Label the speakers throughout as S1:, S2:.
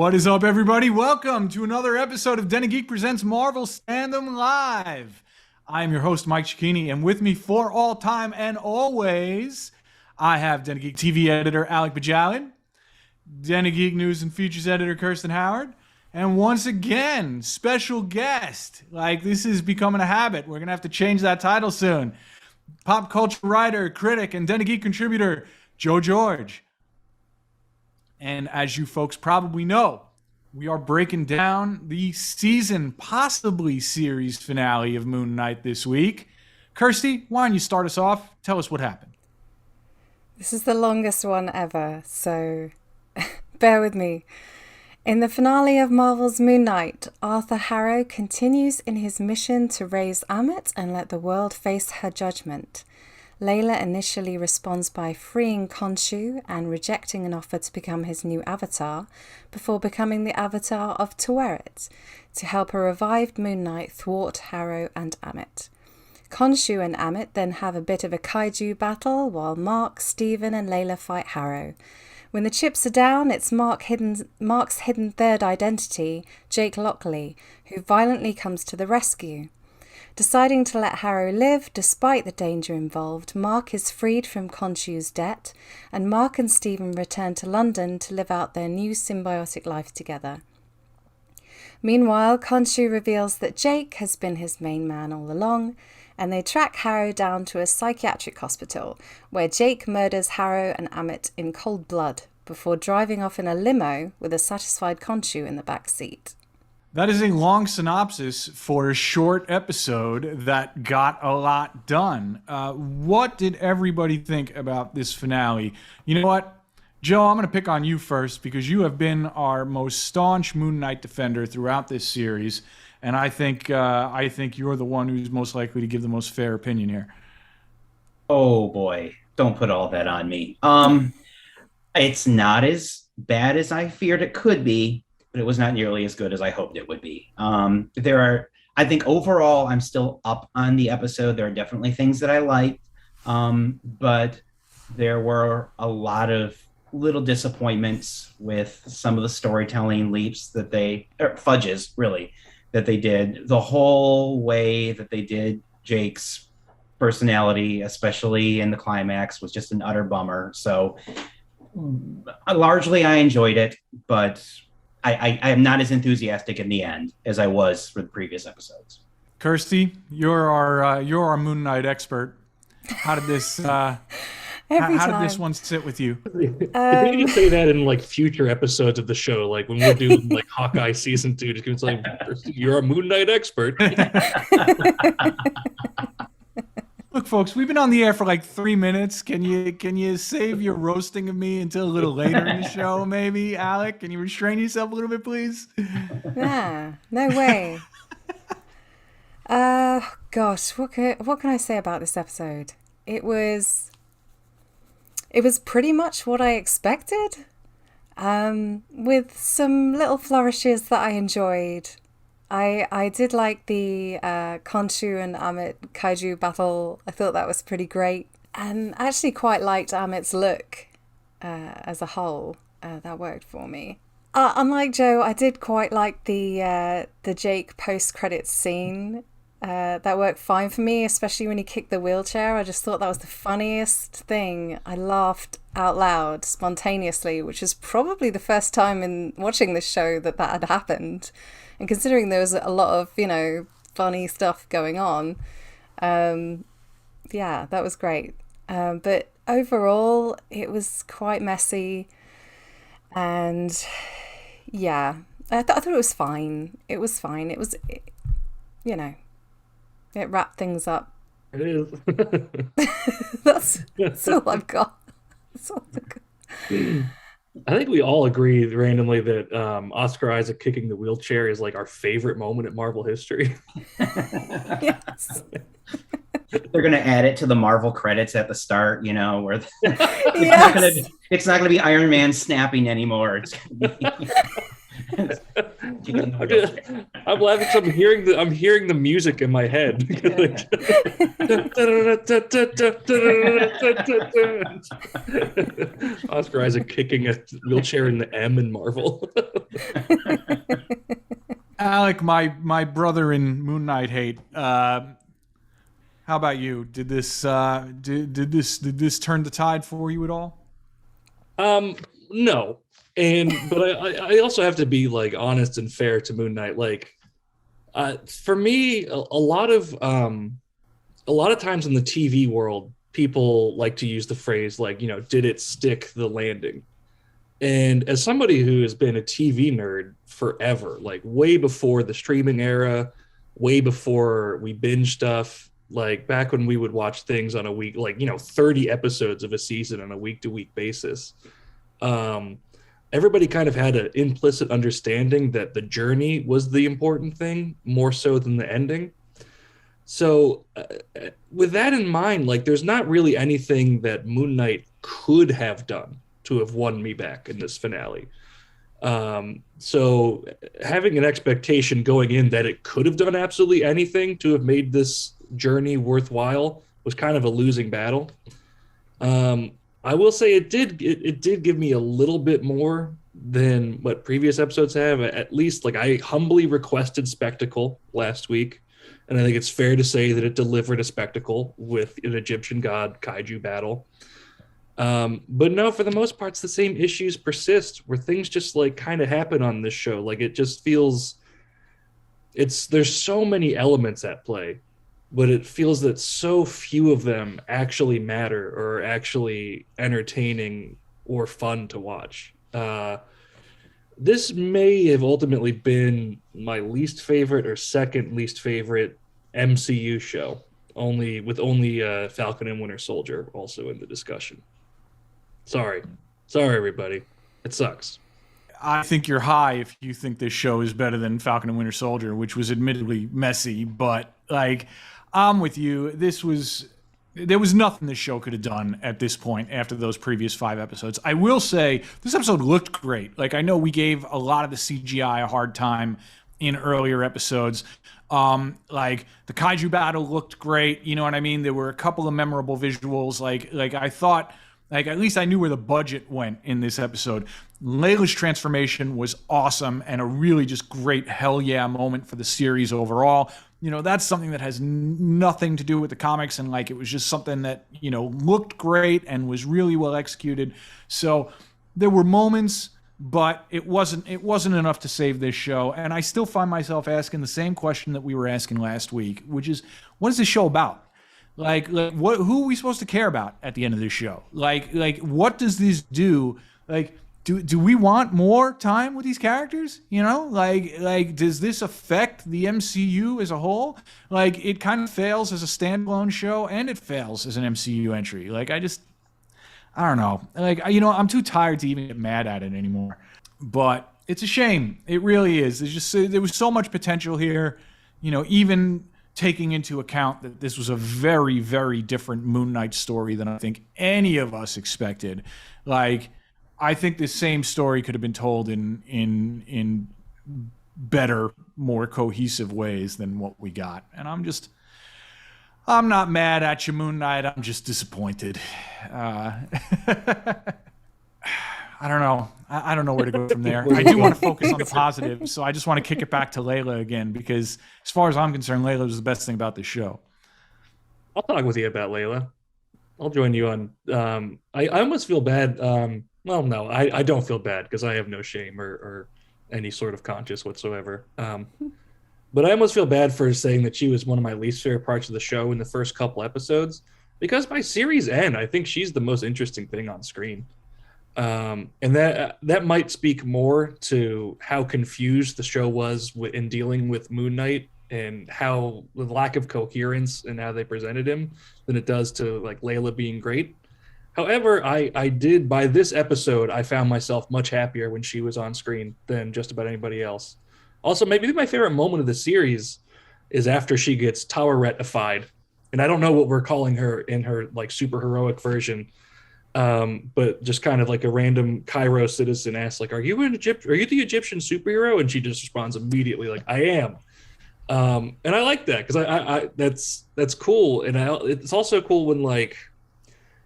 S1: What is up, everybody? Welcome to another episode of Den of Geek presents Marvel Standom Live. I am your host, Mike Cicchini, and with me for all time and always, I have Den of Geek TV editor Alec, Den of Geek News and Features editor Kirsten Howard, and once again, special guest. Like, this is becoming a habit. We're going to have to change that title soon. Pop culture writer, critic, and Den of Geek contributor, Joe George. And as you folks probably know, we are breaking down the season, possibly series finale of Moon Knight this week. Kirsty, why don't you start us off? Tell us what happened.
S2: This is the longest one ever, so bear with me. In the finale of Marvel's Moon Knight, Arthur Harrow continues in his mission to raise Ammit and let the world face her judgment. Layla initially responds by freeing Khonshu and rejecting an offer to become his new avatar, before becoming the avatar of Taweret, to help a revived Moon Knight thwart Harrow and Ammit. Khonshu and Ammit then have a bit of a kaiju battle, while Mark, Steven and Layla fight Harrow. When the chips are down, it's Mark's hidden third identity, Jake Lockely, who violently comes to the rescue. Deciding to let Harrow live, despite the danger involved, Mark is freed from Khonshu's debt, and Mark and Steven return to London to live out their new symbiotic life together. Meanwhile, Khonshu reveals that Jake has been his main man all along, and they track Harrow down to a psychiatric hospital, where Jake murders Harrow and Ammit in cold blood, before driving off in a limo with a satisfied Khonshu in the back seat.
S1: That is a long synopsis for a short episode that got a lot done. What did everybody think about this finale? You know what? Joe, I'm going to pick on you first because you have been our most staunch Moon Knight defender throughout this series, and I think you're the one who's most likely to give the most fair opinion here.
S3: Oh boy, don't put all that on me. It's not as bad as I feared it could be, but it was not nearly as good as I hoped it would be. I think overall, I'm still up on the episode. There are definitely things that I liked, but there were a lot of little disappointments with some of the storytelling leaps or fudges, really, that they did. The whole way that they did Jake's personality, especially in the climax, was just an utter bummer. So largely I enjoyed it, but I am not as enthusiastic in the end as I was for the previous episodes.
S1: Kirsty, you're our Moon Knight expert. How did this how did this one sit with you?
S4: If you just say that in like future episodes of the show, like when we're doing like Hawkeye season 2, just it's like you're a Moon Knight expert.
S1: Look, folks, we've been on the air for like 3 minutes. Can you save your roasting of me until a little later in the show, maybe, Alec? Can you restrain yourself a little bit, please?
S2: Yeah, no way. Gosh, what can I say about this episode? It was pretty much what I expected, with some little flourishes that I enjoyed. I did like the Khonshu and Ammit kaiju battle. I thought that was pretty great. And I actually quite liked Ammit's look as a whole. That worked for me. Unlike Joe, I did quite like the Jake post-credits scene. That worked fine for me, especially when he kicked the wheelchair. I just thought that was the funniest thing. I laughed out loud spontaneously, which is probably the first time in watching this show that had happened. And considering there was a lot of, funny stuff going on, yeah, that was great. But overall, it was quite messy. And yeah, I thought it was fine. It was fine. It wrapped things up.
S4: It is.
S2: That's all I've got. That's all I've got.
S4: I think we all agree randomly that Oscar Isaac kicking the wheelchair is like our favorite moment in Marvel history.
S2: Yes.
S3: They're going to add it to the Marvel credits at the start, where
S2: Yes.
S3: it's not going to be Iron Man snapping anymore.
S4: I'm laughing because I'm hearing the music in my head. Oscar Isaac kicking a wheelchair in the M in Marvel.
S1: Alec, my brother in Moon Knight hate. How about you? Did this did this turn the tide for you at all?
S4: No. But I also have to be like honest and fair to Moon Knight. Like, for me, a lot of times in the TV world, people like to use the phrase like, did it stick the landing? And as somebody who has been a TV nerd forever, like way before the streaming era, way before we binge stuff, like back when we would watch things on a week, like 30 episodes of a season on a week-to-week basis. Everybody kind of had an implicit understanding that the journey was the important thing more so than the ending. So with that in mind, like there's not really anything that Moon Knight could have done to have won me back in this finale. So having an expectation going in that it could have done absolutely anything to have made this journey worthwhile was kind of a losing battle. I will say it did give me a little bit more than what previous episodes have. At least, like, I humbly requested spectacle last week, and I think it's fair to say that it delivered a spectacle with an Egyptian god kaiju battle. But no, for the most part, the same issues persist where things just like kind of happen on this show. Like it just feels there's so many elements at play, but it feels that so few of them actually matter or are actually entertaining or fun to watch. This may have ultimately been my least favorite or second least favorite MCU show, only Falcon and Winter Soldier also in the discussion. Sorry, everybody. It sucks.
S1: I think you're high if you think this show is better than Falcon and Winter Soldier, which was admittedly messy, but like, I'm with you. There was nothing this show could have done at this point after those previous 5 episodes. I will say this episode looked great. Like, I know we gave a lot of the CGI a hard time in earlier episodes. Like the kaiju battle looked great. You know what I mean? There were a couple of memorable visuals. Like I thought, like, at least I knew where the budget went in this episode. Layla's transformation was awesome and a really just great hell yeah moment for the series overall. That's something that has nothing to do with the comics, and like it was just something that, looked great and was really well executed. So there were moments, but it wasn't enough to save this show. And I still find myself asking the same question that we were asking last week, which is, what is this show about? Like who are we supposed to care about at the end of this show? Like what does this do? Like, do we want more time with these characters? Like does this affect the MCU as a whole? Like, it kind of fails as a standalone show and it fails as an MCU entry. Like, I don't know. Like, I'm too tired to even get mad at it anymore. But it's a shame. It really is. There was so much potential here. Even taking into account that this was a very, very different Moon Knight story than I think any of us expected. Like, I think the same story could have been told in better, more cohesive ways than what we got. And I'm not mad at you, Moon Knight. I'm just disappointed. I don't know. I don't know where to go from there. I do want to focus on the positive, so I just want to kick it back to Layla again, because as far as I'm concerned, Layla was the best thing about this show.
S4: I'll talk with you about Layla. I'll join you on. I almost feel bad. Well, no, I don't feel bad because I have no shame or any sort of conscience whatsoever. But I almost feel bad for saying that she was one of my least favorite parts of the show in the first couple episodes, because by series end, I think she's the most interesting thing on screen. And that might speak more to how confused the show was in dealing with Moon Knight and how the lack of coherence and how they presented him than it does to like Layla being great. However, I did, by this episode, I found myself much happier when she was on screen than just about anybody else. Also, maybe my favorite moment of the series is after she gets tower retified. And I don't know what we're calling her in her like super heroic version, But just kind of like a random Cairo citizen asks, like, "Are you Are you the Egyptian superhero?" And she just responds immediately, like, "I am." And I like that because that's cool, and it's also cool when, like,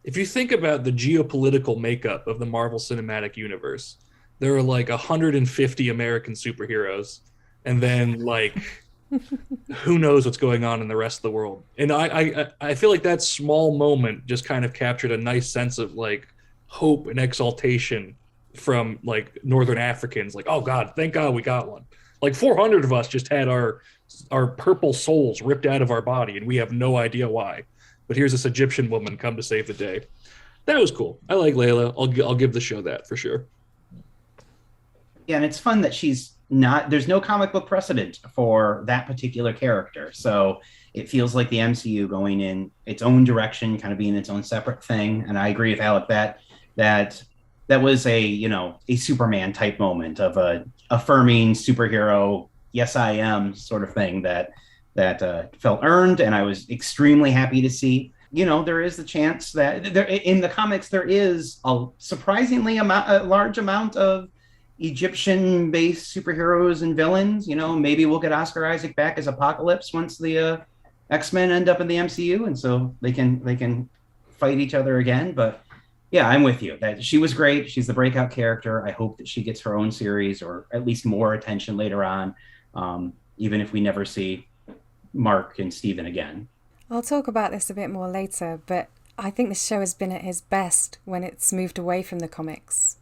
S4: if you think about the geopolitical makeup of the Marvel Cinematic Universe, there are like 150 American superheroes, and then like who knows what's going on in the rest of the world. And I feel like that small moment just kind of captured a nice sense of like hope and exaltation from like Northern Africans. Like, oh God, thank God we got one. Like 400 of us just had our purple souls ripped out of our body, and we have no idea why. But here's this Egyptian woman come to save the day. That was cool. I like Layla. I'll give the show that for sure.
S3: Yeah, and it's fun that there's no comic book precedent for that particular character. So it feels like the MCU going in its own direction, kind of being its own separate thing. And I agree with Alec that was a Superman type moment of a affirming superhero, yes, I am sort of thing that felt earned. And I was extremely happy to see. There is the chance that in the comics, there is a surprisingly a large amount of Egyptian-based superheroes and villains. Maybe we'll get Oscar Isaac back as Apocalypse once the X-Men end up in the MCU, and so they can fight each other again. But yeah, I'm with you that she was great. She's the breakout character. I hope that she gets her own series or at least more attention later on, even if we never see Mark and Steven again.
S2: I'll talk about this a bit more later, but I think this show has been at its best when it's moved away from the comics.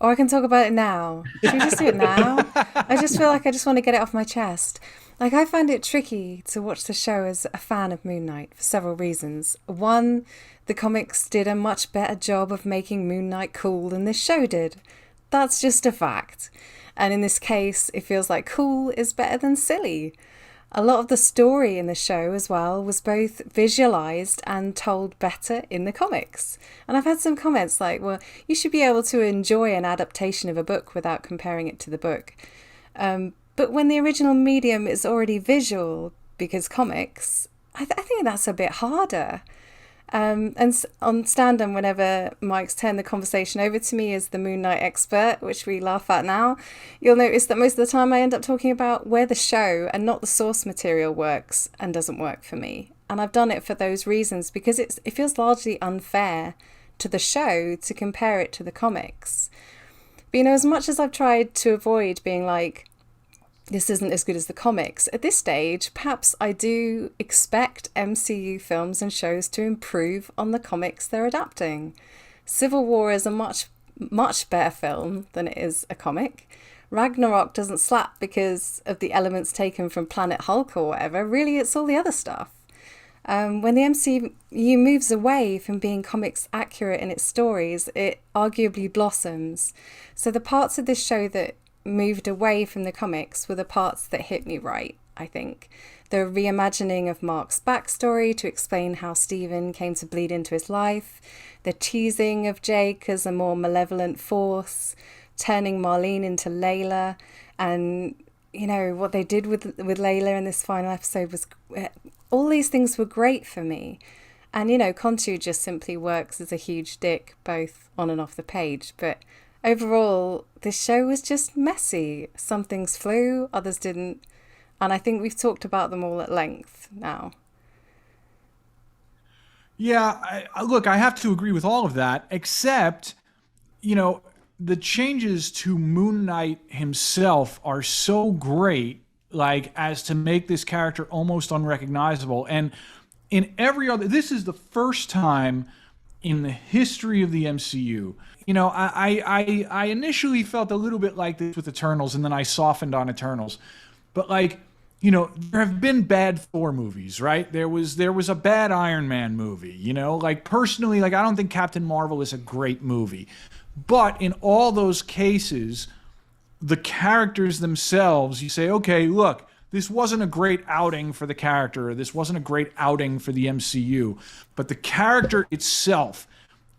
S2: Or I can talk about it now. Should we just do it now? I just feel like I just want to get it off my chest. Like, I find it tricky to watch the show as a fan of Moon Knight for several reasons. One, the comics did a much better job of making Moon Knight cool than this show did. That's just a fact. And in this case, it feels like cool is better than silly. A lot of the story in the show as well was both visualized and told better in the comics. And I've had some comments like, well, you should be able to enjoy an adaptation of a book without comparing it to the book. But when the original medium is already visual, because comics, I think that's a bit harder. And on Standom, whenever Mike's turned the conversation over to me as the Moon Knight expert, which we laugh at now, you'll notice that most of the time I end up talking about where the show and not the source material works and doesn't work for me. And I've done it for those reasons, because it feels largely unfair to the show to compare it to the comics. But as much as I've tried to avoid being like, this isn't as good as the comics, at this stage, perhaps I do expect MCU films and shows to improve on the comics they're adapting. Civil War is a much, much better film than it is a comic. Ragnarok doesn't slap because of the elements taken from Planet Hulk or whatever. Really, it's all the other stuff. When the MCU moves away from being comics accurate in its stories, it arguably blossoms. So the parts of this show that moved away from the comics were the parts that hit me right, I think. The reimagining of Mark's backstory to explain how Steven came to bleed into his life, the teasing of Jake as a more malevolent force, turning Marlene into Layla, and what they did with Layla in this final episode was, all these things were great for me. And Khonshu just simply works as a huge dick both on and off the page, but overall, this show was just messy. Some things flew, others didn't. And I think we've talked about them all at length now.
S1: Yeah, look, I have to agree with all of that, except, the changes to Moon Knight himself are so great, like, as to make this character almost unrecognizable. And in this is the first time in the history of the MCU. I initially felt a little bit like this with Eternals, and then I softened on Eternals. But there have been bad Thor movies, right? There was a bad Iron Man movie, personally, I don't think Captain Marvel is a great movie. But in all those cases, the characters themselves, you say, okay, look, this wasn't a great outing for the character, or this wasn't a great outing for the MCU, but the character itself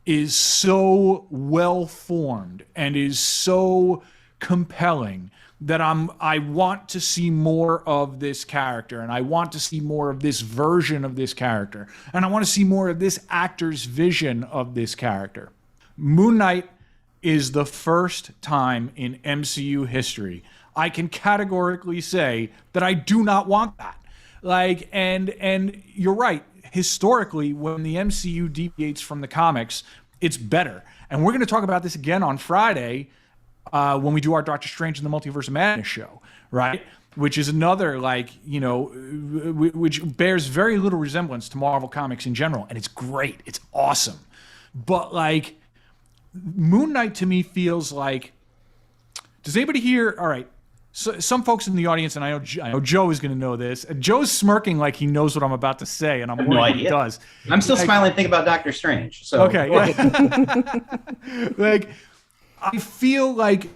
S1: is so well formed and is so compelling, that I want to see more of this character, and I want to see more of this version of this character, and I want to see more of this actor's vision of this character. Moon Knight is the first time in MCU history I can categorically say that I do not want that. Like, and you're right. Historically, when the MCU deviates from the comics, it's better. And we're going to talk about this again on Friday when we do our Doctor Strange in the Multiverse of Madness show, right? Which is another, like, you know, which bears very little resemblance to Marvel Comics in general. And it's great. It's awesome. But, like, Moon Knight to me feels like, does anybody here, all right, so some folks in the audience, and I know Joe is going to know this. Joe's smirking like he knows what I'm about to say, and I'm
S3: I have
S1: worried
S3: no
S1: he
S3: idea.
S1: does.
S3: I'm still smiling thinking about Doctor Strange. So
S1: Okay. Like, I feel like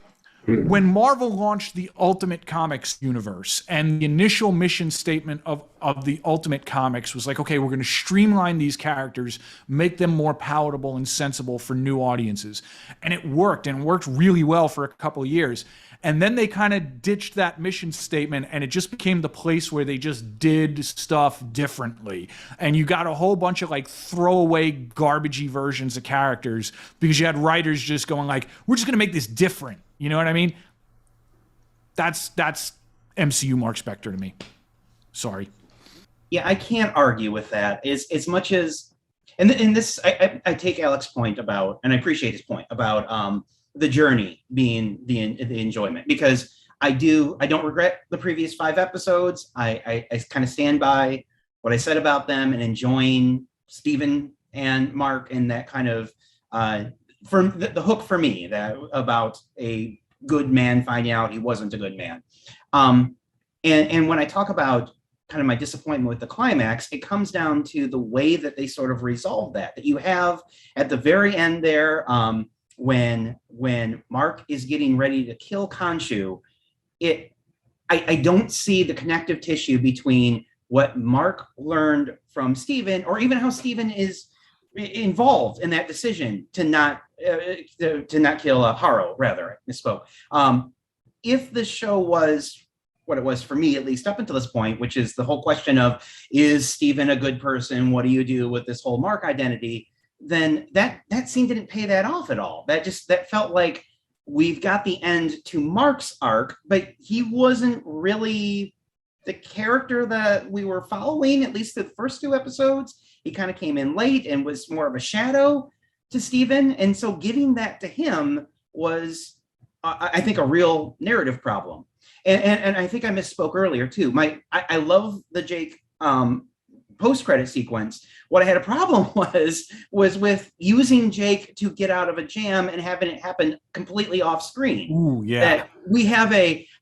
S1: when Marvel launched the Ultimate Comics universe, and the initial mission statement of the Ultimate Comics was like, okay, we're going to streamline these characters, make them more palatable and sensible for new audiences. And it worked, and worked really well for a couple of years. And then they kind of ditched that mission statement, and it just became the place where they just did stuff differently. And you got a whole bunch of like throwaway garbagey versions of characters because you had writers just going like, we're just going to make this different. You know what I mean? That's MCU Mark Spector to me. Sorry.
S3: Yeah, I can't argue with that. As much as, and this, I take Alec's point about, and I appreciate his point about the journey being the enjoyment, because I don't regret the previous 5 episodes. I kind of stand by what I said about them and enjoying Stephen and Mark, and that kind of for the hook for me, that about a good man finding out he wasn't a good man. And when I talk about kind of my disappointment with the climax, it comes down to the way that they sort of resolve that you have at the very end there, when Mark is getting ready to kill Khonshu. I don't see the connective tissue between what Mark learned from Stephen, or even how Stephen is involved in that decision to not kill Harrow. Rather, I misspoke. If the show was what it was for me, at least up until this point, which is the whole question of, is Stephen a good person? What do you do with this whole Mark identity? Then that scene didn't pay that off at all. That felt like we've got the end to Mark's arc, but he wasn't really the character that we were following, at least the first 2 episodes. He kind of came in late and was more of a shadow to Stephen. And so giving that to him was, I think, a real narrative problem. And I think I misspoke earlier too. I love the Jake post-credit sequence. What I had a problem was with using Jake to get out of a jam and having it happen completely off screen.
S1: Ooh, yeah.
S3: That we have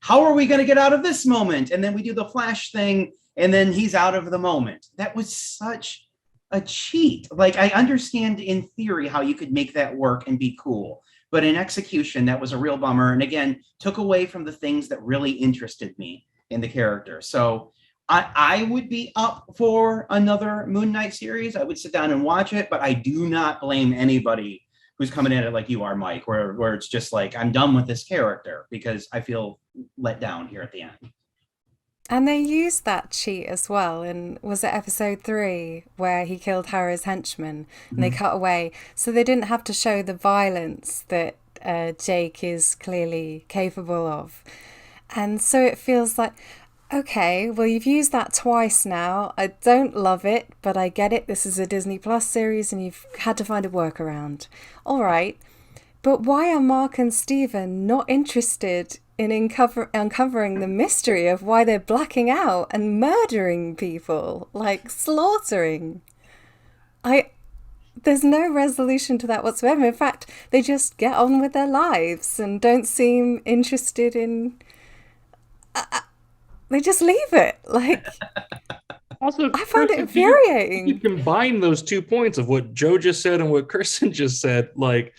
S3: how are we going to get out of this moment? And then we do the Flash thing, and then he's out of the moment. That was such a cheat. Like, I understand in theory how you could make that work and be cool, but in execution, that was a real bummer. And again, took away from the things that really interested me in the character. So I would be up for another Moon Knight series. I would sit down and watch it, but I do not blame anybody who's coming at it like you are, Mike, where it's just like, I'm done with this character, because I feel let down here at the end.
S2: And they used that cheat as well in, was it episode 3, where he killed Harrow's henchman, and they cut away. So they didn't have to show the violence that Jake is clearly capable of. And so it feels like, okay, well, you've used that twice now. I don't love it, but I get it. This is a Disney Plus series and you've had to find a workaround. All right. But why are Mark and Stephen not interested in uncovering the mystery of why they're blacking out and murdering people, like slaughtering? There's no resolution to that whatsoever. In fact, they just get on with their lives and don't seem interested in... they just leave it. Like,
S4: also,
S2: I find it
S4: Kirsten,
S2: infuriating.
S4: You combine those 2 points of what Joe just said and what Kirsten just said, like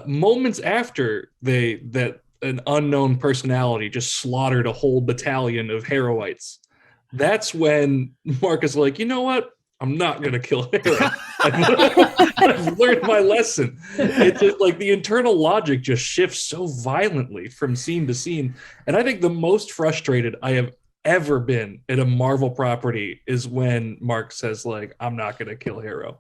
S4: moments after that an unknown personality just slaughtered a whole battalion of Harrowites. That's when Mark is like, you know what? I'm not going to kill Harrow. I've learned my lesson. It's just like the internal logic just shifts so violently from scene to scene. And I think the most frustrated I have ever been at a Marvel property is when Mark says, like, I'm not going to kill Harrow.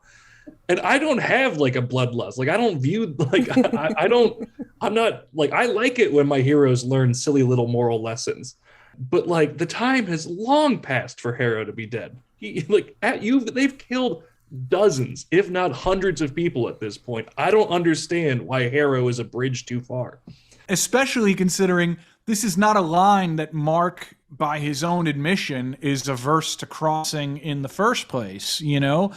S4: And I don't have like a bloodlust. Like I don't view like I'm not like I like it when my heroes learn silly little moral lessons. But like the time has long passed for Harrow to be dead. They've killed dozens, if not hundreds of people at this point. I don't understand why Harrow is a bridge too far. Especially
S1: considering this is not a line that Mark, by his own admission, is averse to crossing in the first place, you know?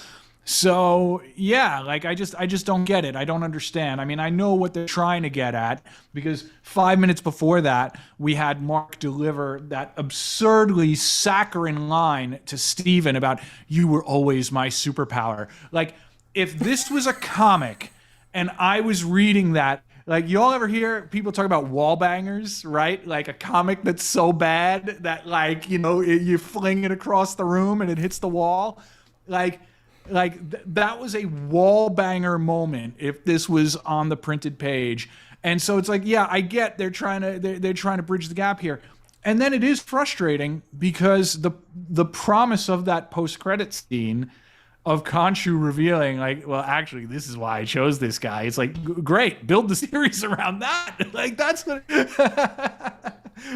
S1: So yeah, like I just don't get it. I don't understand. I mean, I know what they're trying to get at, because 5 minutes before that, we had Mark deliver that absurdly saccharine line to Steven about, you were always my superpower. Like, if this was a comic and I was reading that, like, y'all ever hear people talk about wall bangers, right? Like a comic that's so bad that, like, you know, you fling it across the room and it hits the wall. That was a wall banger moment if this was on the printed page. And so it's like, yeah, I get they're trying to bridge the gap here. And then it is frustrating because the promise of that post-credit scene of Khonshu revealing, like, well, actually, this is why I chose this guy. It's like, great, build the series around that. Like, that's what,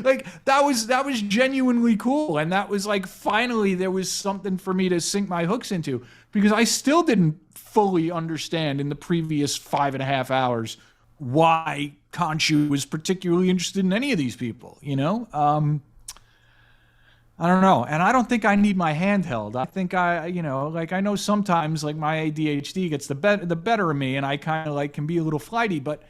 S1: like, that was genuinely cool. And that was like, finally, there was something for me to sink my hooks into, because I still didn't fully understand in the previous 5.5 hours why Khonshu was particularly interested in any of these people, you know? I don't know. And I don't think I need my handheld. I think I know sometimes like my ADHD gets the better of me, and I kind of like can be a little flighty, but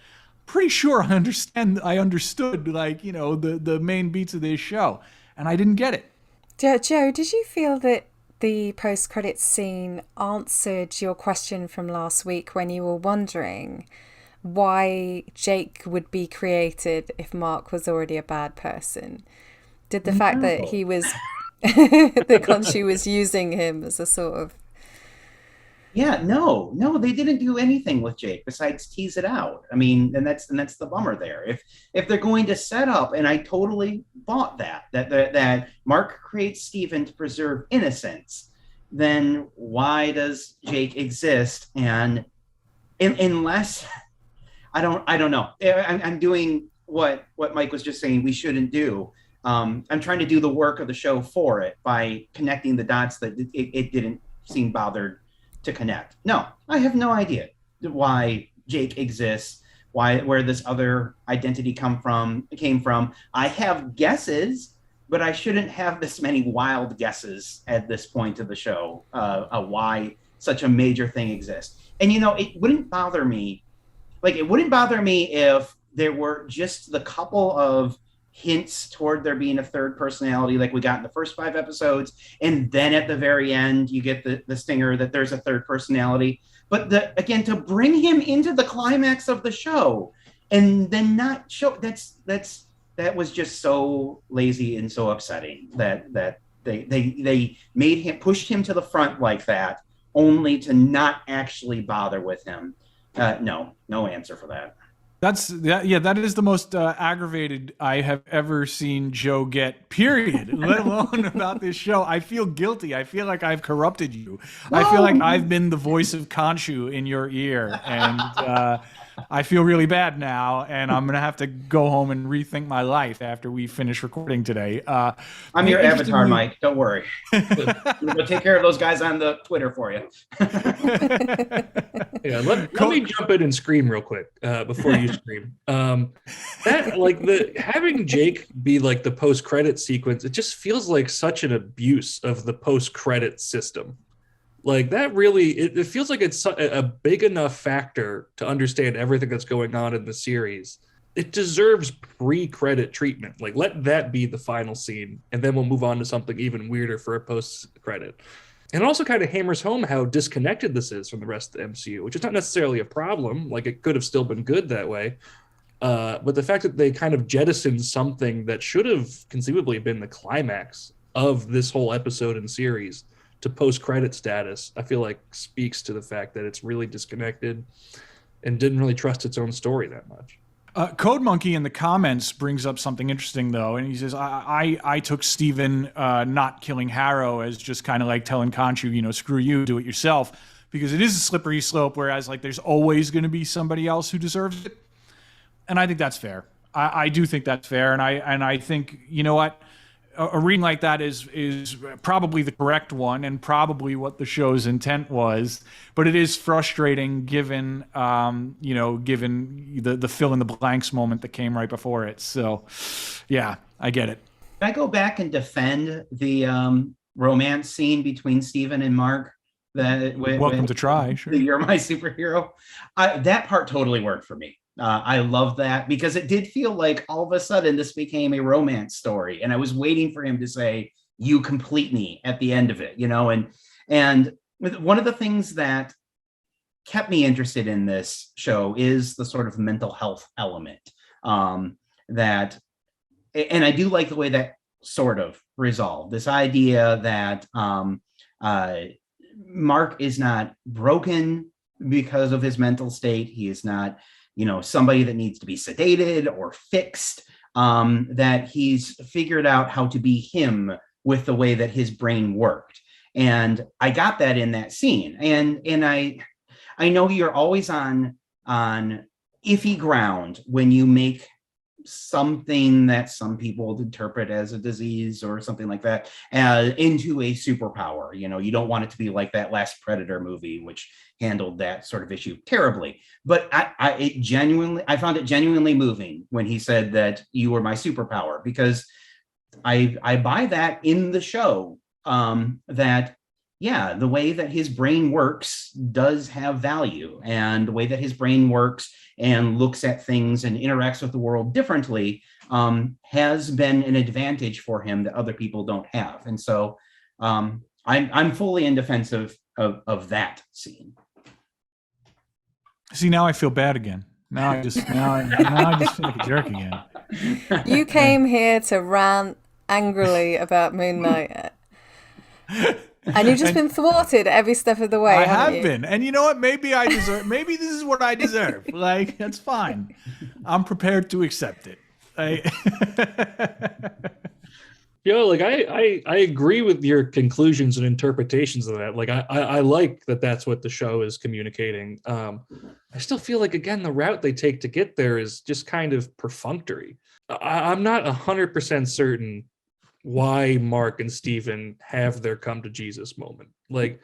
S1: pretty sure I understood like, you know, the main beats of this show, and I didn't get it.
S2: Joe, did you feel that the post-credits scene answered your question from last week when you were wondering why Jake would be created if Mark was already a bad person? Did the fact that he was that Khonshu was using him as a sort of...
S3: Yeah, no, they didn't do anything with Jake besides tease it out. I mean, and that's the bummer there. If they're going to set up, and I totally bought that Mark creates Steven to preserve innocence, then why does Jake exist? And unless I don't know. I'm doing what Mike was just saying we shouldn't do. I'm trying to do the work of the show for it by connecting the dots that it didn't seem bothered to connect. No, I have no idea why Jake exists, where this other identity came from. I have guesses, but I shouldn't have this many wild guesses at this point of the show, why such a major thing exists. And, you know, it wouldn't bother me if there were just the couple of hints toward there being a third personality like we got in the first 5 episodes, and then at the very end you get the stinger that there's a third personality. But again, to bring him into the climax of the show and then not show, that was just so lazy and so upsetting that they pushed him to the front like that, only to not actually bother with him. No answer for that.
S1: That is the most aggravated I have ever seen Joe get, period, let alone about this show. I feel guilty. I feel like I've corrupted you. No. I feel like I've been the voice of Khonshu in your ear, and I feel really bad now, and I'm going to have to go home and rethink my life after we finish recording today.
S3: I'm your avatar, Mike. Don't worry. We'll take care of those guys on the Twitter for you.
S4: Yeah, let me jump in and scream real quick before you scream. Having Jake be like the post-credit sequence, it just feels like such an abuse of the post-credit system. Like that really, it feels like it's a big enough factor to understand everything that's going on in the series. It deserves pre-credit treatment. Like, let that be the final scene, and then we'll move on to something even weirder for a post-credit. And it also kind of hammers home how disconnected this is from the rest of the MCU, which is not necessarily a problem. Like, it could have still been good that way. But the fact that they kind of jettisoned something that should have conceivably been the climax of this whole episode and series to post-credit status, I feel like speaks to the fact that it's really disconnected and didn't really trust its own story that much.
S1: Code Monkey in the comments brings up something interesting, though, and he says, I took Steven not killing Harrow as just kind of like telling Khonshu, screw you, do it yourself, because it is a slippery slope, whereas like there's always going to be somebody else who deserves it. And I think that's fair. I do think that's fair, and I think, you know what? A reading like that is probably the correct one and probably what the show's intent was, but it is frustrating given given the fill in the blanks moment that came right before it. So yeah, I get it.
S3: Can I go back and defend the romance scene between Steven and Mark?
S1: Welcome to try. Sure.
S3: You're my superhero. That part totally worked for me. I love that because it did feel like all of a sudden this became a romance story, and I was waiting for him to say, "You complete me" at the end of it, And one of the things that kept me interested in this show is the sort of mental health element and I do like the way that sort of resolved this idea that Mark is not broken because of his mental state. He is not somebody that needs to be sedated or fixed, that he's figured out how to be him with the way that his brain worked. And I got that in that scene. And I know you're always on iffy ground when you make something that some people interpret as a disease or something like that into a superpower. You don't want it to be like that last Predator movie, which handled that sort of issue terribly. But I found it genuinely moving when he said that you were my superpower, because I buy that in the show, that yeah, the way that his brain works does have value, and the way that his brain works and looks at things and interacts with the world differently has been an advantage for him that other people don't have. And so I'm fully in defense of that scene.
S1: See, now I feel bad again. Now I just feel like a jerk again.
S2: You came here to rant angrily about Moon Knight. And you've just been thwarted every step of the way.
S1: I have been. And you know what? Maybe this is what I deserve. Like, that's fine. I'm prepared to accept it. I
S4: agree with your conclusions and interpretations of that. Like, I like that that's what the show is communicating. I still feel like, again, the route they take to get there is just kind of perfunctory. I'm not 100% certain why Mark and Steven have their come to Jesus moment. Like,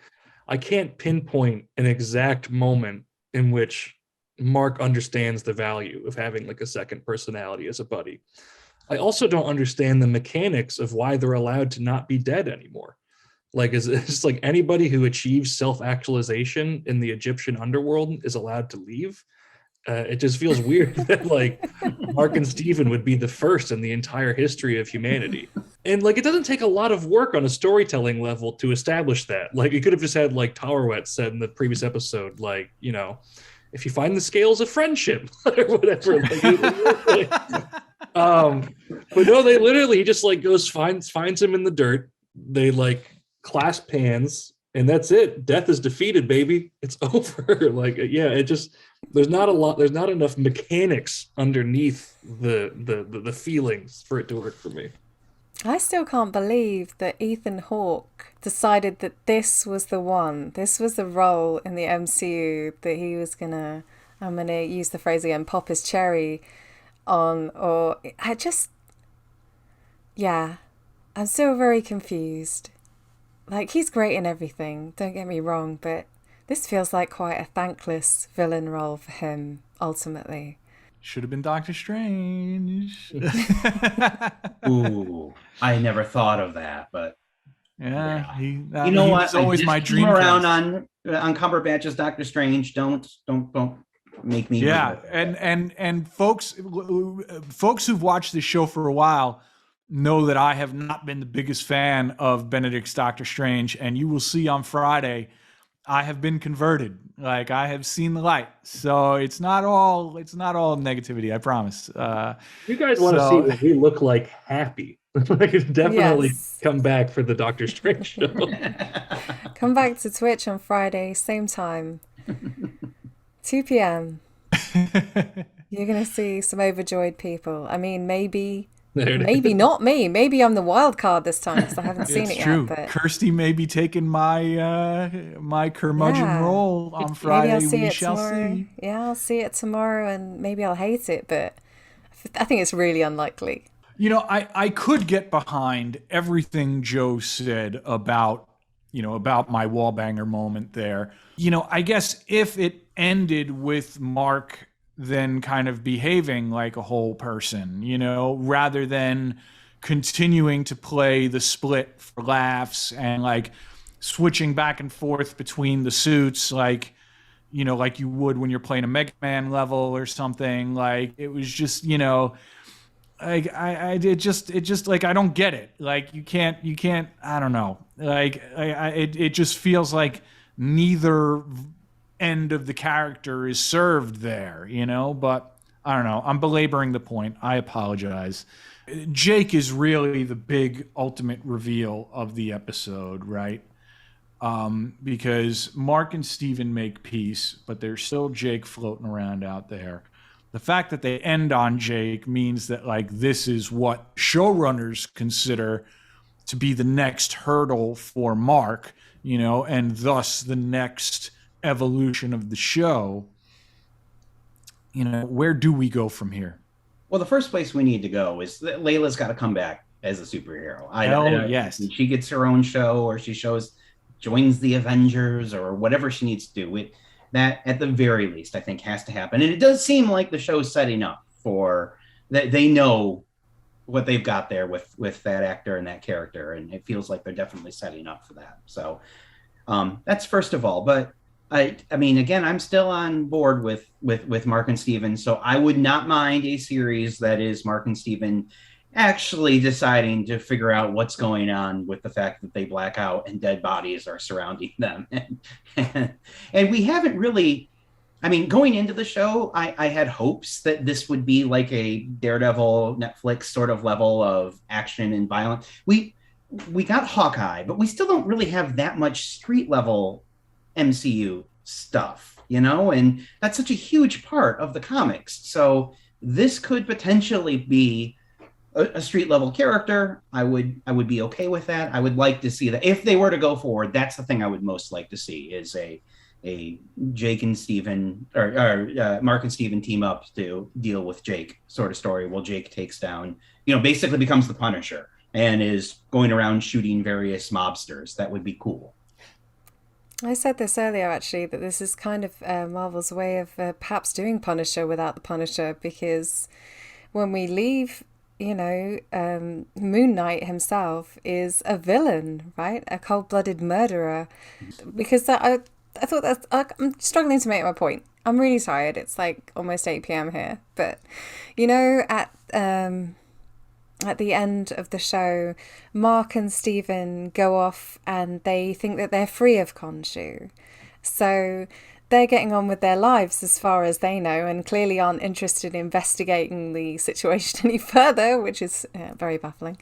S4: I can't pinpoint an exact moment in which Mark understands the value of having like a second personality as a buddy. I also don't understand the mechanics of why they're allowed to not be dead anymore. Like, it's just like anybody who achieves self-actualization in the Egyptian underworld is allowed to leave. It just feels weird that like Mark and Steven would be the first in the entire history of humanity. And like, it doesn't take a lot of work on a storytelling level to establish that. Like, you could have just had like Towerwet said in the previous episode, like, if you find the scales of friendship or whatever. But no, they literally, he just like finds him in the dirt. They like clasp hands, and that's it. Death is defeated, baby. It's over. Like, yeah, it just, there's not enough mechanics underneath the feelings for it to work for me.
S2: I still can't believe that Ethan Hawke decided that this was the one. This was the role in the MCU that he was gonna, I'm gonna use the phrase again, pop his cherry on, or I'm still very confused. Like, he's great in everything, don't get me wrong, but this feels like quite a thankless villain role for him, ultimately.
S1: Should have been Doctor Strange.
S3: Ooh, I never thought of that, but
S1: yeah.
S3: You know what?
S1: Was always my dream.
S3: Around on Cumberbatch's Doctor Strange. Don't make me.
S1: Yeah, and folks who've watched this show for a while know that I have not been the biggest fan of Benedict's Doctor Strange, and you will see on Friday I have been converted. Like, I have seen the light. So it's not all negativity, I promise.
S4: You guys want to see what we look like happy. Like, definitely
S2: Yes.
S4: come back for the Doctor Strange show.
S2: Come back to Twitch on Friday, same time, 2 p.m. You're going to see some overjoyed people. I mean, maybe
S4: There it
S2: maybe
S4: is.
S2: not me. Maybe I'm the wild card this time because I haven't seen
S1: It's
S2: it yet.
S1: true.
S2: But
S1: Kirsty may be taking my curmudgeon
S2: yeah,
S1: role on
S2: maybe I'll
S1: Friday.
S2: see
S1: We
S2: it
S1: shall
S2: tomorrow.
S1: see.
S2: Yeah, I'll see it tomorrow, and maybe I'll hate it. But I think it's really unlikely.
S1: I could get behind everything Joe said about, about my wallbanger moment there. I guess if it ended with Mark then kind of behaving like a whole person, rather than continuing to play the split for laughs and like switching back and forth between the suits, like, like you would when you're playing a Mega Man level or something. Like it was just, like it just like I don't get it. Like you can't I don't know. Like it just feels like neither end of the character is served there, but I don't know. I'm belaboring the point. I apologize. Jake is really the big ultimate reveal of the episode, right? Because Mark and Steven make peace, but there's still Jake floating around out there. The fact that they end on Jake means that like this is what showrunners consider to be the next hurdle for Mark, and thus the next evolution of the show. Where do we go from here?
S3: Well, the first place we need to go is that Layla's got to come back as a superhero.
S1: Yes.
S3: She gets her own show, or she joins the Avengers, or whatever she needs to do. That, at the very least, I think has to happen. And it does seem like the show's setting up for that. They know what they've got there with that actor and that character, and it feels like they're definitely setting up for that. So that's first of all. But I mean, again, I'm still on board with Mark and Steven, so I would not mind a series that is Mark and Steven actually deciding to figure out what's going on with the fact that they black out and dead bodies are surrounding them. And we haven't really, I mean, going into the show, I had hopes that this would be like a Daredevil Netflix sort of level of action and violence. We got Hawkeye, but we still don't really have that much street level MCU stuff, and that's such a huge part of the comics. So this could potentially be a street level character. I would be okay with that. I would like to see that if they were to go forward. That's the thing I would most like to see is a Jake and Steven or Mark and Steven team up to deal with Jake sort of story. While Jake takes down, basically becomes the Punisher and is going around shooting various mobsters. That would be cool.
S2: I said this earlier, actually, that this is kind of Marvel's way of perhaps doing Punisher without the Punisher, because when we leave, Moon Knight himself is a villain, right? A cold-blooded murderer. Because I thought that's... I'm struggling to make my point. I'm really tired. It's like almost 8 p.m. here. But, at the end of the show, Mark and Steven go off and they think that they're free of Khonshu. So they're getting on with their lives as far as they know, and clearly aren't interested in investigating the situation any further, which is very baffling.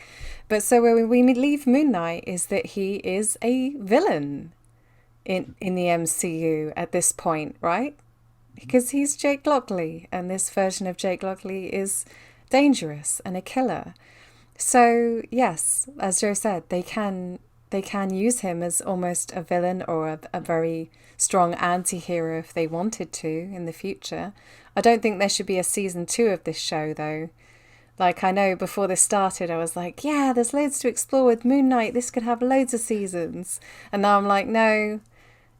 S2: But so where we leave Moon Knight is that he is a villain in the MCU at this point, right? Because he's Jake Lockely, and this version of Jake Lockely is dangerous and a killer. So yes, as Joe said, they can use him as almost a villain or a very strong anti-hero if they wanted to in the future. I don't think there should be a season 2 of this show though. Like, I know before this started I was like, yeah, there's loads to explore with Moon Knight, this could have loads of seasons. And now I'm like, no,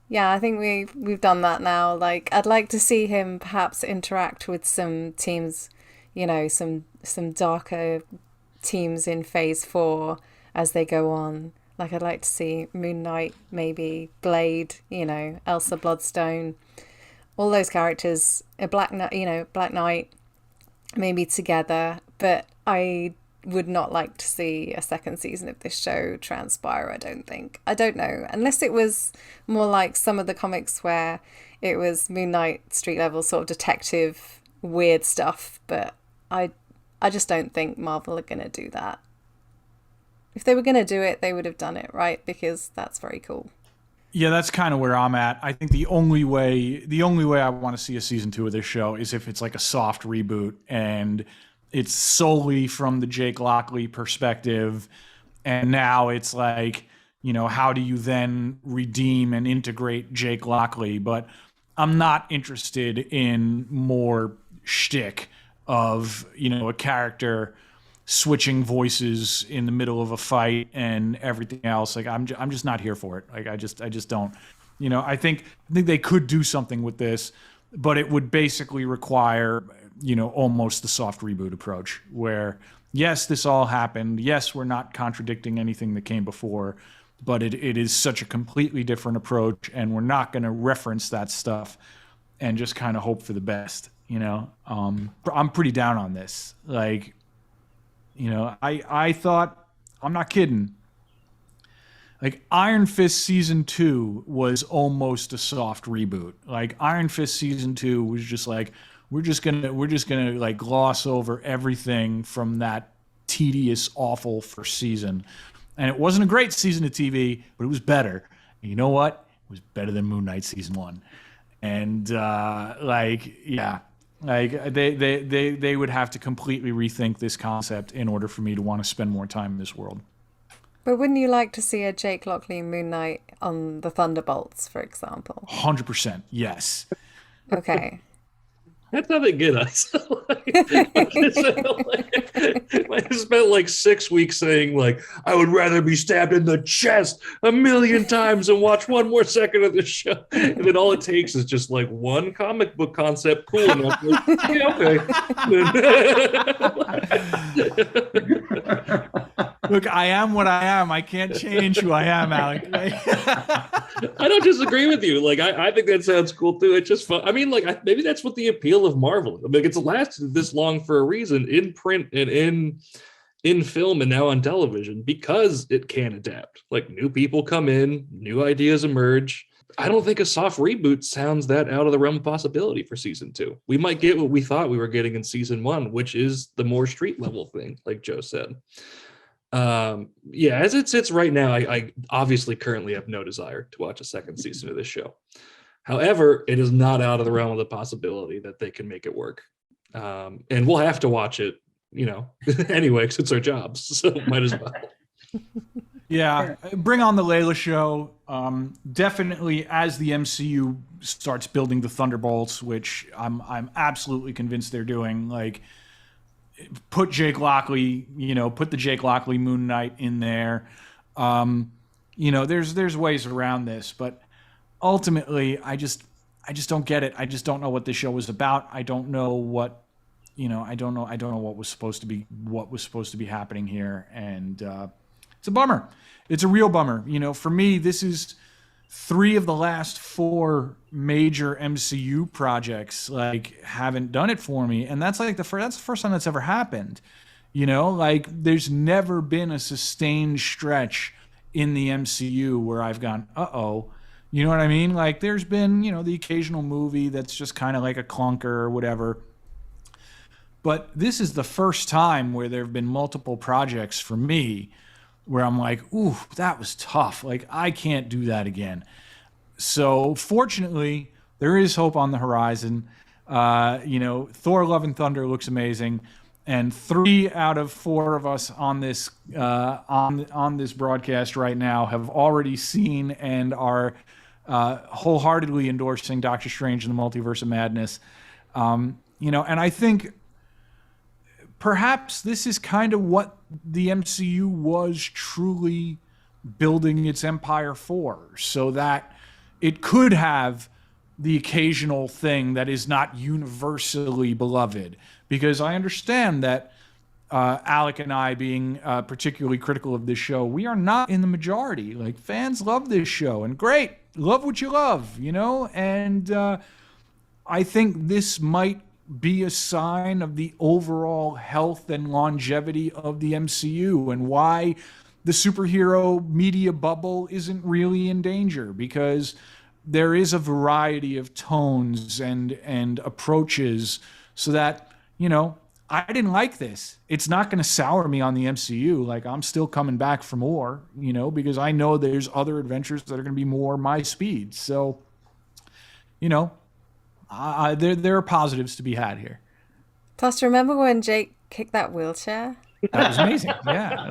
S2: yeah, I think we've done that now. Like, I'd like to see him perhaps interact with some teams, some darker teams in phase 4 as they go on. Like, I'd like to see Moon Knight, maybe Blade, Elsa Bloodstone, all those characters, Black Knight, maybe together. But I would not like to see a second season of this show transpire, I don't think. I don't know. Unless it was more like some of the comics where it was Moon Knight street level sort of detective weird stuff. But I just don't think Marvel are going to do that. If they were going to do it, they would have done it, right? Because that's very cool.
S1: Yeah, that's kind of where I'm at. I think the only way I want to see a season 2 of this show is if it's like a soft reboot and it's solely from the Jake Lockely perspective. And now it's like, how do you then redeem and integrate Jake Lockely? But I'm not interested in more shtick of, a character switching voices in the middle of a fight and everything else. Like I'm just not here for it. Like I just don't. I think they could do something with this, but it would basically require, almost the soft reboot approach where yes, this all happened. Yes, we're not contradicting anything that came before, but it is such a completely different approach, and we're not going to reference that stuff and just kind of hope for the best. I'm pretty down on this. Like, I thought, I'm not kidding. Like Iron Fist season 2 was almost a soft reboot. Like Iron Fist season 2 was just like, we're just gonna like gloss over everything from that tedious, awful first season. And it wasn't a great season of TV, but it was better. And you know what? It was better than Moon Knight season 1. And they would have to completely rethink this concept in order for me to want to spend more time in this world.
S2: But wouldn't you like to see a Jake Lockely Moon Knight on the Thunderbolts, for example?
S1: 100%, yes.
S2: Okay.
S4: That's how they get us. I spent like 6 weeks saying, like, I would rather be stabbed in the chest 1,000,000 times and watch one more second of the show. And then all it takes is just like one comic book concept. Cool enough. Like, yeah, okay.
S1: Look, I am what I am. I can't change who I am, Alec.
S4: I don't disagree with you. Like, I think that sounds cool too. It's just fun. I mean, like, maybe that's what the appeal of Marvel. I mean, it's lasted this long for a reason in print and in film and now on television, because it can adapt. Like, new people come in, new ideas emerge. I don't think a soft reboot sounds that out of the realm of possibility for season 2. We might get what we thought we were getting in season 1, which is the more street level thing, like Joe said. As it sits right now, I obviously currently have no desire to watch a second season of this show. However, it is not out of the realm of the possibility that they can make it work. And we'll have to watch it, anyway, because it's our jobs, so might as well.
S1: Yeah, bring on the Layla show. Definitely, as the MCU starts building the Thunderbolts, which I'm absolutely convinced they're doing, like, put Jake Lockely, put the Jake Lockely Moon Knight in there. There's ways around this, but ultimately, I just don't get it. I just don't know what this show was about. I don't know what, I don't know what was supposed to be happening here, and it's a bummer. It's a real bummer. For me, this is 3 of the last 4 major MCU projects haven't done it for me, and that's like that's the first time that's ever happened. There's never been a sustained stretch in the MCU where I've gone, uh-oh. You know what I mean? Like, there's been, the occasional movie that's just kind of like a clunker or whatever. But this is the first time where there have been multiple projects for me where I'm like, ooh, that was tough. Like, I can't do that again. So fortunately, there is hope on the horizon. Thor: Love and Thunder looks amazing. And 3 out of 4 of us on this on this broadcast right now have already seen and are wholeheartedly endorsing Doctor Strange and the Multiverse of Madness. And I think perhaps this is kind of what the MCU was truly building its empire for, so that it could have the occasional thing that is not universally beloved. Because I understand that Alec and I, being particularly critical of this show, we are not in the majority. Like, fans love this show, and great, love what you love, and I think this might be a sign of the overall health and longevity of the MCU and why the superhero media bubble isn't really in danger, because there is a variety of tones and approaches, so that, I didn't like this. It's not going to sour me on the MCU. Like, I'm still coming back for more, you know, because I know there's other adventures that are going to be more my speed. So, you know, there are positives to be had here.
S2: Plus, remember when Jake kicked that wheelchair?
S1: That was amazing. Yeah.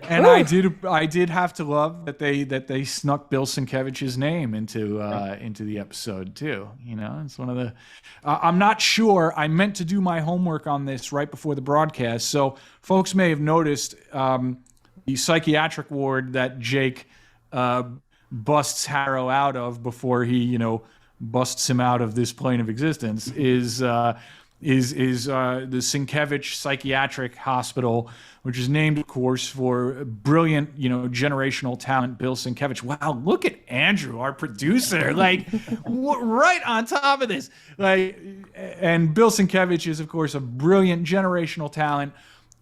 S1: And I did have to love that they snuck Bill Sienkiewicz's name into the episode too. You know, it's one of the. I'm not sure. I meant to do my homework on this right before the broadcast, so folks may have noticed the psychiatric ward that Jake busts Harrow out of before he, you know, busts him out of this plane of existence is the Sienkiewicz Psychiatric Hospital, which is named, of course, for brilliant, you know, generational talent Bill Sienkiewicz's. Wow, look at Andrew, our producer, like right on top of this. Like, and Bill Sienkiewicz's is, of course, a brilliant generational talent,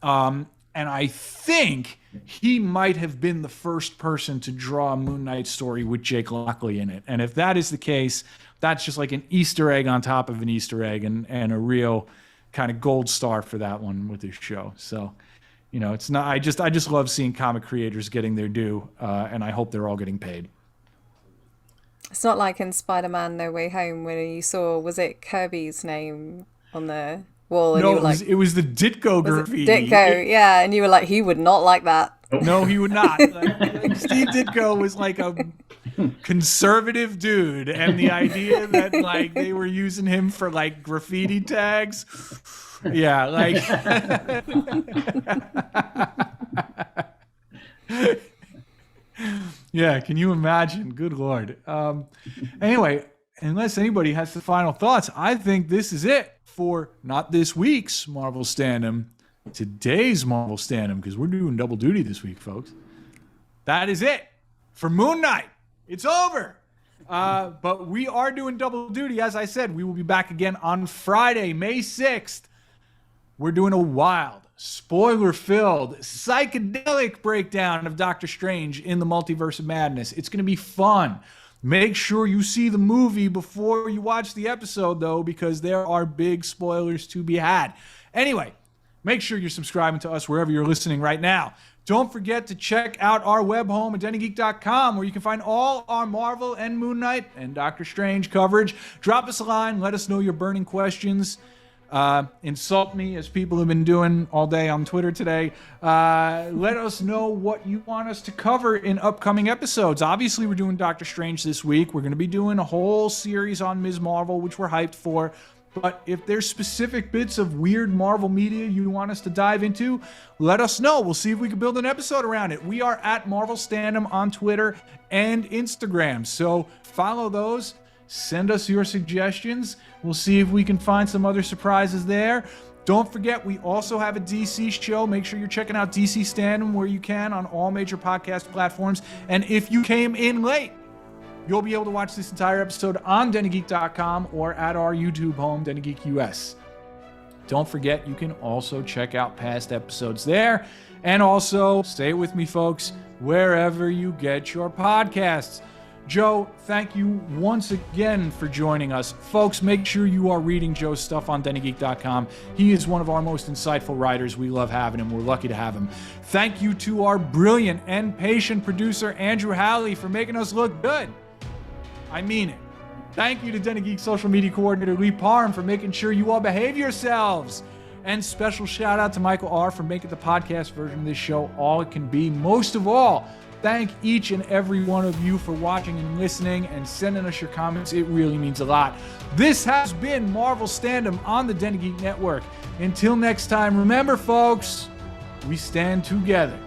S1: and I think he might have been the first person to draw a Moon Knight story with Jake Lockely in it. And if that is the case, that's just like an Easter egg on top of an Easter egg, and a real kind of gold star for that one with this show. So, you know, it's not. I just love seeing comic creators getting their due, and I hope they're all getting paid.
S2: It's not like in Spider-Man No Way Home when you saw, was it Kirby's name on the wall? And
S1: No,
S2: you were
S1: it was the Ditko graffiti.
S2: Ditko, yeah, and you were like, he would not like that.
S1: No, he would not. Like Steve Ditko was like a conservative dude, and the idea that like they were using him for like graffiti tags, yeah, like yeah, can you imagine? Good Lord. Anyway, unless anybody has the final thoughts, I think this is it for not this week's Marvel Standom, today's Marvel Standom, because we're doing double duty this week, folks. That is it for Moon Knight. It's over. But we are doing double duty. As I said, we will be back again on Friday, May 6th. We're doing a wild, spoiler-filled, psychedelic breakdown of Doctor Strange in the Multiverse of Madness. It's going to be fun. Make sure you see the movie before you watch the episode, though, because there are big spoilers to be had. Anyway, make sure you're subscribing to us wherever you're listening right now. Don't forget to check out our web home at denofgeek.com, where you can find all our Marvel and Moon Knight and Doctor Strange coverage. Drop us a line. Let us know your burning questions. Insult me, as people have been doing all day on Twitter today. Let us know what you want us to cover in upcoming episodes. Obviously, we're doing Doctor Strange this week. We're going to be doing a whole series on Ms. Marvel, which we're hyped for. But if there's specific bits of weird Marvel media you want us to dive into, let us know. We'll see if we can build an episode around it. We are at Marvel Standom on Twitter and Instagram. So follow those. Send us your suggestions. We'll see if we can find some other surprises there. Don't forget, we also have a DC show. Make sure you're checking out DC Standom where you can on all major podcast platforms. And if you came in late, you'll be able to watch this entire episode on denofgeek.com or at our YouTube home, Den of Geek US. Don't forget, you can also check out past episodes there. And also, stay with me, folks, wherever you get your podcasts. Joe, thank you once again for joining us. Folks, make sure you are reading Joe's stuff on denofgeek.com. He is one of our most insightful writers. We love having him. We're lucky to have him. Thank you to our brilliant and patient producer, Andrew Howley, for making us look good. I mean it. Thank you to Den of Geek social media coordinator Lee Parham for making sure you all behave yourselves. And special shout out to Michael R. for making the podcast version of this show all it can be. Most of all, thank each and every one of you for watching and listening and sending us your comments. It really means a lot. This has been Marvel Standom on the Den of Geek Network. Until next time, remember, folks, we stand together.